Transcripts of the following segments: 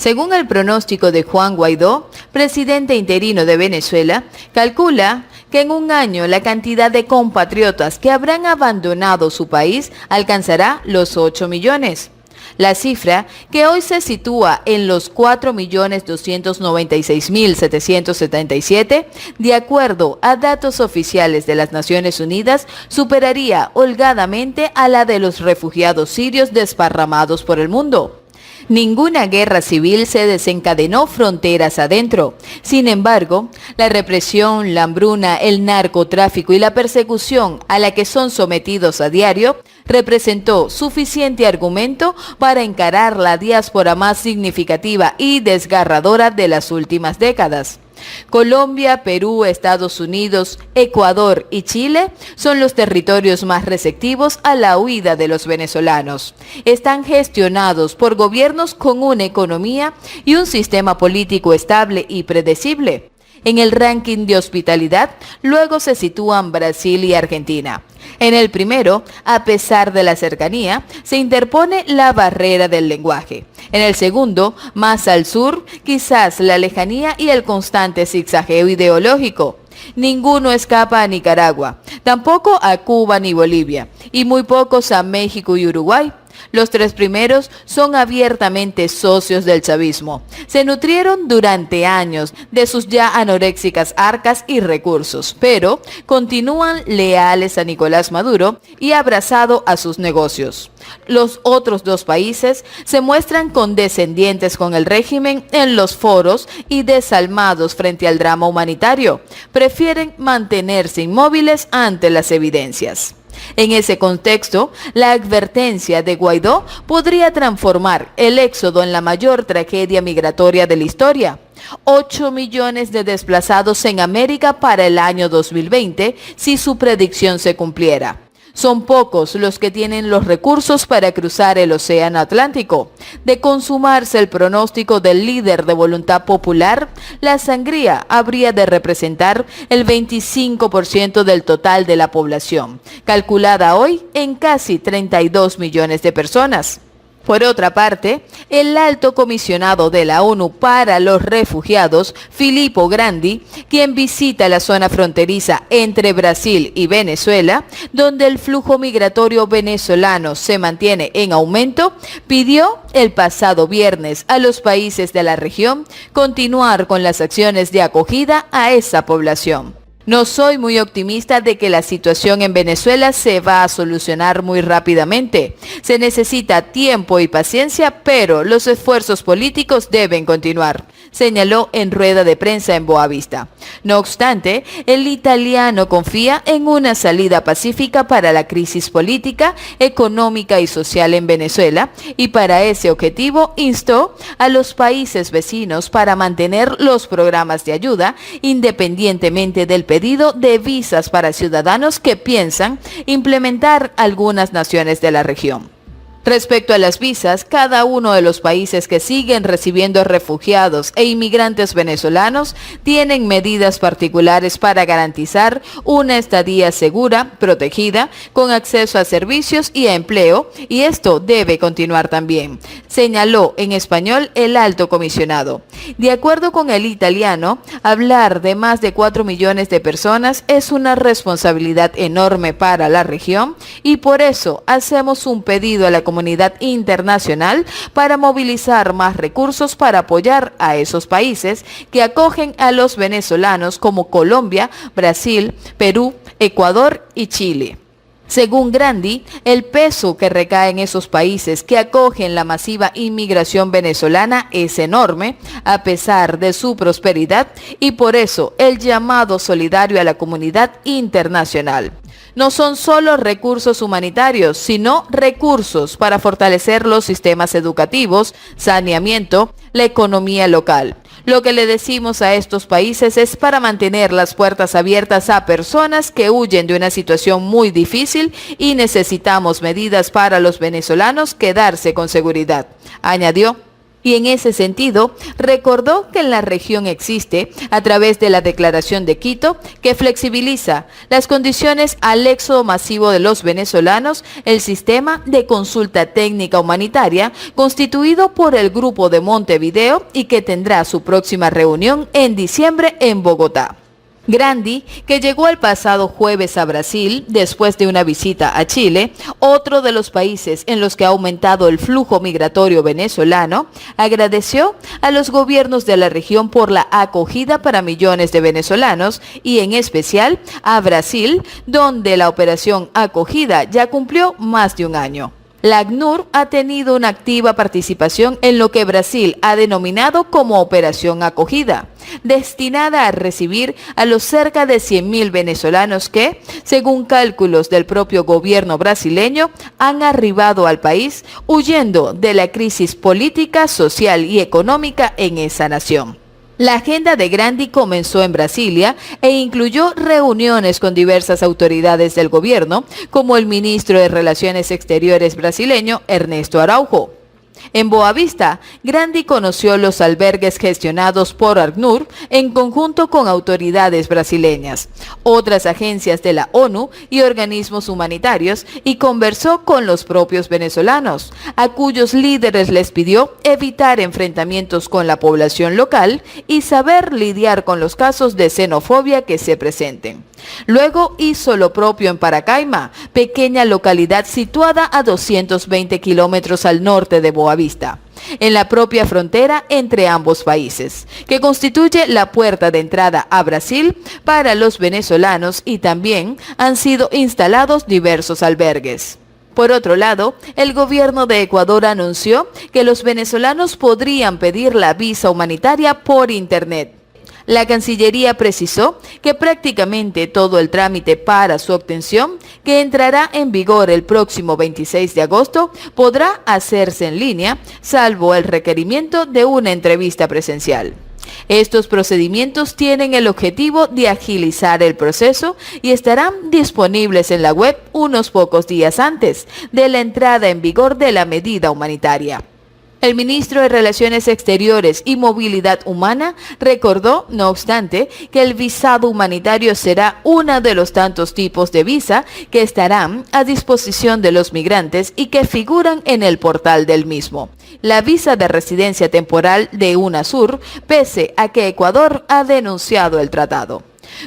Según el pronóstico de Juan Guaidó, presidente interino de Venezuela, calcula que en un año la cantidad de compatriotas que habrán abandonado su país alcanzará los 8 millones. La cifra, que hoy se sitúa en los 4.296.777, de acuerdo a datos oficiales de las Naciones Unidas, superaría holgadamente a la de los refugiados sirios desparramados por el mundo. Ninguna guerra civil se desencadenó fronteras adentro. Sin embargo, la represión, la hambruna, el narcotráfico y la persecución a la que son sometidos a diario representó suficiente argumento para encarar la diáspora más significativa y desgarradora de las últimas décadas. Colombia, Perú, Estados Unidos, Ecuador y Chile son los territorios más receptivos a la huida de los venezolanos. Están gestionados por gobiernos con una economía y un sistema político estable y predecible. En el ranking de hospitalidad, luego se sitúan Brasil y Argentina. En el primero, a pesar de la cercanía, se interpone la barrera del lenguaje. En el segundo, más al sur, quizás la lejanía y el constante zigzagueo ideológico. Ninguno escapa a Nicaragua, tampoco a Cuba ni Bolivia, y muy pocos a México y Uruguay. Los tres primeros son abiertamente socios del chavismo. Se nutrieron durante años de sus ya anoréxicas arcas y recursos, pero continúan leales a Nicolás Maduro y abrazado a sus negocios. Los otros dos países se muestran condescendientes con el régimen en los foros y desalmados frente al drama humanitario. Prefieren mantenerse inmóviles ante las evidencias. En ese contexto, la advertencia de Guaidó podría transformar el éxodo en la mayor tragedia migratoria de la historia. 8 millones de desplazados en América para el año 2020 si su predicción se cumpliera. Son pocos los que tienen los recursos para cruzar el océano Atlántico. De consumarse el pronóstico del líder de Voluntad Popular, la sangría habría de representar el 25% del total de la población, calculada hoy en casi 32 millones de personas. Por otra parte, el alto comisionado de la ONU para los refugiados, Filippo Grandi, quien visita la zona fronteriza entre Brasil y Venezuela, donde el flujo migratorio venezolano se mantiene en aumento, pidió el pasado viernes a los países de la región continuar con las acciones de acogida a esa población. No soy muy optimista de que la situación en Venezuela se va a solucionar muy rápidamente. Se necesita tiempo y paciencia, pero los esfuerzos políticos deben continuar, señaló en rueda de prensa en Boavista. No obstante, el italiano confía en una salida pacífica para la crisis política, económica y social en Venezuela, y para ese objetivo instó a los países vecinos para mantener los programas de ayuda independientemente del pedido de visas para ciudadanos que piensan implementar algunas naciones de la región. Respecto a las visas, cada uno de los países que siguen recibiendo refugiados e inmigrantes venezolanos tienen medidas particulares para garantizar una estadía segura, protegida, con acceso a servicios y a empleo, y esto debe continuar también, señaló en español el alto comisionado. De acuerdo con el italiano, hablar de más de 4 millones de personas es una responsabilidad enorme para la región y por eso hacemos un pedido a la comunidad internacional para movilizar más recursos para apoyar a esos países que acogen a los venezolanos como Colombia, Brasil, Perú, Ecuador y Chile. Según Grandi, el peso que recae en esos países que acogen la masiva inmigración venezolana es enorme, a pesar de su prosperidad, y por eso el llamado solidario a la comunidad internacional. No son solo recursos humanitarios, sino recursos para fortalecer los sistemas educativos, saneamiento, la economía local. Lo que le decimos a estos países es para mantener las puertas abiertas a personas que huyen de una situación muy difícil y necesitamos medidas para los venezolanos quedarse con seguridad, añadió. Y en ese sentido, recordó que en la región existe, a través de la Declaración de Quito, que flexibiliza las condiciones al éxodo masivo de los venezolanos, el sistema de consulta técnica humanitaria constituido por el Grupo de Montevideo y que tendrá su próxima reunión en diciembre en Bogotá. Grandi, que llegó el pasado jueves a Brasil después de una visita a Chile, otro de los países en los que ha aumentado el flujo migratorio venezolano, agradeció a los gobiernos de la región por la acogida para millones de venezolanos y en especial a Brasil, donde la operación acogida ya cumplió más de un año. La ACNUR ha tenido una activa participación en lo que Brasil ha denominado como Operación Acogida, destinada a recibir a los cerca de 100.000 venezolanos que, según cálculos del propio gobierno brasileño, han arribado al país huyendo de la crisis política, social y económica en esa nación. La agenda de Grandi comenzó en Brasilia e incluyó reuniones con diversas autoridades del gobierno, como el ministro de Relaciones Exteriores brasileño, Ernesto Araujo. En Boavista, Grandi conoció los albergues gestionados por ACNUR en conjunto con autoridades brasileñas, otras agencias de la ONU y organismos humanitarios y conversó con los propios venezolanos, a cuyos líderes les pidió evitar enfrentamientos con la población local y saber lidiar con los casos de xenofobia que se presenten. Luego hizo lo propio en Paracaima, pequeña localidad situada a 220 kilómetros al norte de Boavista, en la propia frontera entre ambos países, que constituye la puerta de entrada a Brasil para los venezolanos y también han sido instalados diversos albergues. Por otro lado, el gobierno de Ecuador anunció que los venezolanos podrían pedir la visa humanitaria por Internet. La Cancillería precisó que prácticamente todo el trámite para su obtención, que entrará en vigor el próximo 26 de agosto, podrá hacerse en línea, salvo el requerimiento de una entrevista presencial. Estos procedimientos tienen el objetivo de agilizar el proceso y estarán disponibles en la web unos pocos días antes de la entrada en vigor de la medida humanitaria. El ministro de Relaciones Exteriores y Movilidad Humana recordó, no obstante, que el visado humanitario será uno de los tantos tipos de visa que estarán a disposición de los migrantes y que figuran en el portal del mismo. La visa de residencia temporal de UNASUR, pese a que Ecuador ha denunciado el tratado.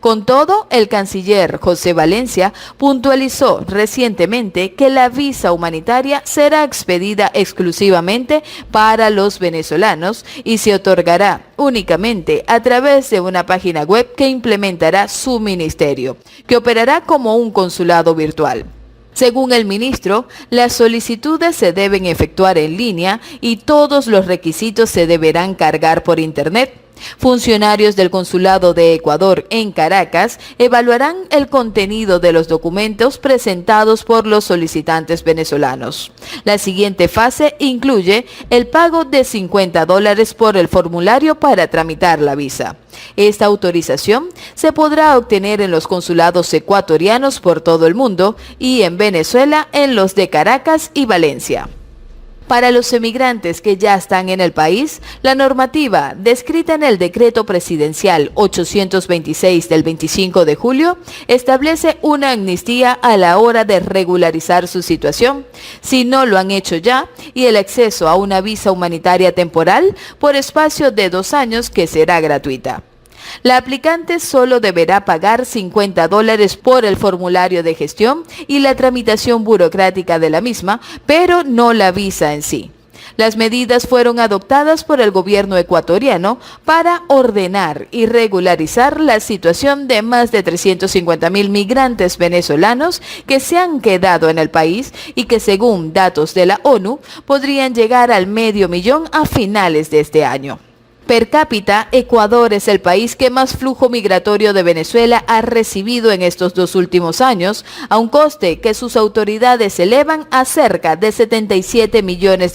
Con todo, el canciller José Valencia puntualizó recientemente que la visa humanitaria será expedida exclusivamente para los venezolanos y se otorgará únicamente a través de una página web que implementará su ministerio, que operará como un consulado virtual. Según el ministro, las solicitudes se deben efectuar en línea y todos los requisitos se deberán cargar por Internet. Funcionarios del Consulado de Ecuador en Caracas evaluarán el contenido de los documentos presentados por los solicitantes venezolanos. La siguiente fase incluye el pago de $50 por el formulario para tramitar la visa. Esta autorización se podrá obtener en los consulados ecuatorianos por todo el mundo y en Venezuela en los de Caracas y Valencia. Para los emigrantes que ya están en el país, la normativa descrita en el Decreto Presidencial 826 del 25 de julio establece una amnistía a la hora de regularizar su situación, si no lo han hecho ya, y el acceso a una visa humanitaria temporal por espacio de 2 años que será gratuita. La aplicante solo deberá pagar $50 por el formulario de gestión y la tramitación burocrática de la misma, pero no la visa en sí. Las medidas fueron adoptadas por el gobierno ecuatoriano para ordenar y regularizar la situación de más de 350.000 migrantes venezolanos que se han quedado en el país y que, según datos de la ONU, podrían llegar al 500.000 a finales de este año. Per cápita, Ecuador es el país que más flujo migratorio de Venezuela ha recibido en estos 2 últimos años, a un coste que sus autoridades elevan a cerca de $77 millones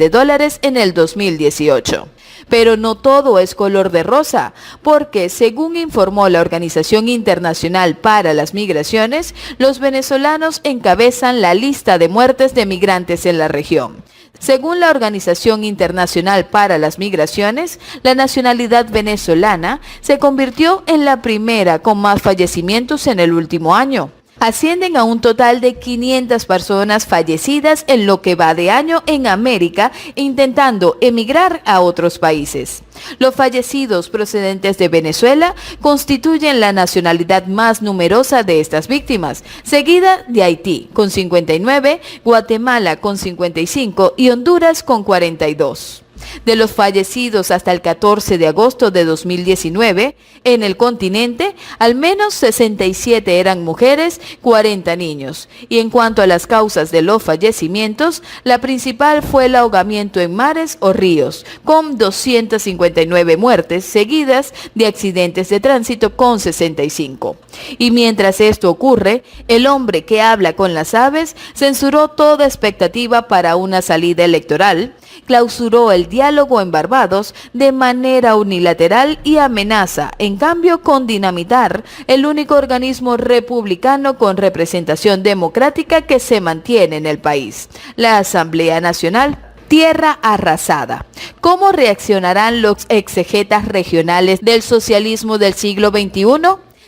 en el 2018. Pero no todo es color de rosa, porque según informó la Organización Internacional para las Migraciones, los venezolanos encabezan la lista de muertes de migrantes en la región. Según la Organización Internacional para las Migraciones, la nacionalidad venezolana se convirtió en la primera con más fallecimientos en el último año. Ascienden a un total de 500 personas fallecidas en lo que va de año en América intentando emigrar a otros países. Los fallecidos procedentes de Venezuela constituyen la nacionalidad más numerosa de estas víctimas, seguida de Haití con 59, Guatemala con 55 y Honduras con 42. De los fallecidos hasta el 14 de agosto de 2019, en el continente, al menos 67 eran mujeres, 40 niños. Y en cuanto a las causas de los fallecimientos, la principal fue el ahogamiento en mares o ríos, con 259 muertes, seguidas de accidentes de tránsito con 65. Y mientras esto ocurre, el hombre que habla con las aves censuró toda expectativa para una salida electoral, clausuró el diálogo en Barbados de manera unilateral y amenaza, en cambio, con dinamitar el único organismo republicano con representación democrática que se mantiene en el país, la Asamblea Nacional. Tierra arrasada. ¿Cómo reaccionarán los exegetas regionales del socialismo del siglo XXI?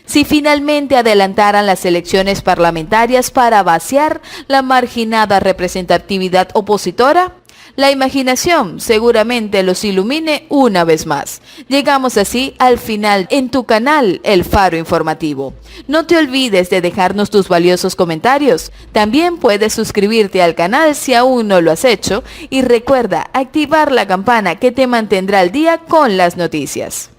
Si finalmente adelantaran las elecciones parlamentarias para vaciar la marginada representatividad opositora, la imaginación seguramente los ilumine una vez más. Llegamos así al final en tu canal El Faro Informativo. No te olvides de dejarnos tus valiosos comentarios. También puedes suscribirte al canal si aún no lo has hecho y recuerda activar la campana que te mantendrá al día con las noticias.